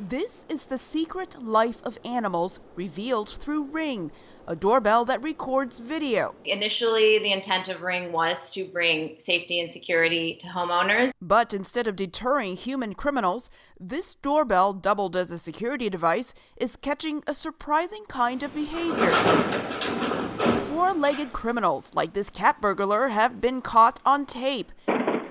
This is the secret life of animals revealed through Ring, a doorbell that records video. Initially, the intent of Ring was to bring safety and security to homeowners. But instead of deterring human criminals, this doorbell, doubled as a security device, is catching a surprising kind of behavior. Four-legged criminals like this cat burglar have been caught on tape.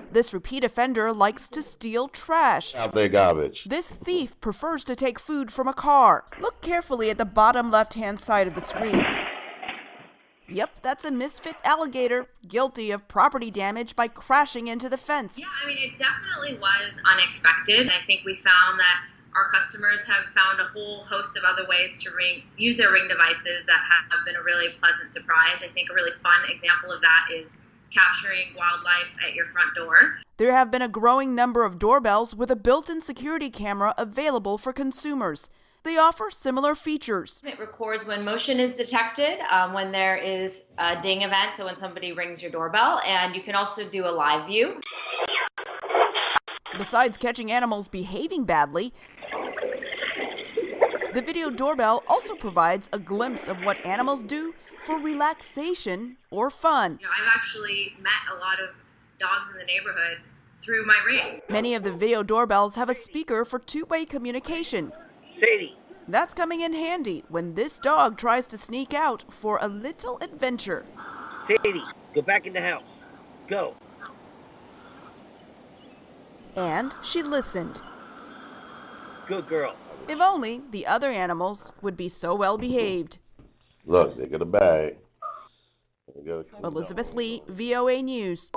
This repeat offender likes to steal trash. Out there garbage. This thief prefers to take food from a car. Look carefully at the bottom left-hand side of the screen. Yep, that's a misfit alligator, guilty of property damage by crashing into the fence. Yeah, it definitely was unexpected. I think we found that our customers have found a whole host of other ways to use their Ring devices that have been a really pleasant surprise. I think a really fun example of that is capturing wildlife at your front door. There have been a growing number of doorbells with a built-in security camera available for consumers. They offer similar features. It records when motion is detected, when there is a ding event, so when somebody rings your doorbell, and you can also do a live view. Besides catching animals behaving badly, the video doorbell also provides a glimpse of what animals do for relaxation or fun. I've actually met a lot of dogs in the neighborhood through my Ring. Many of the video doorbells have a speaker for two-way communication. Sadie. That's coming in handy when this dog tries to sneak out for a little adventure. Sadie, go back in the house. Go. And she listened. Good girl. If only the other animals would be so well behaved. Look, they got a bag. Elizabeth Lee, VOA News.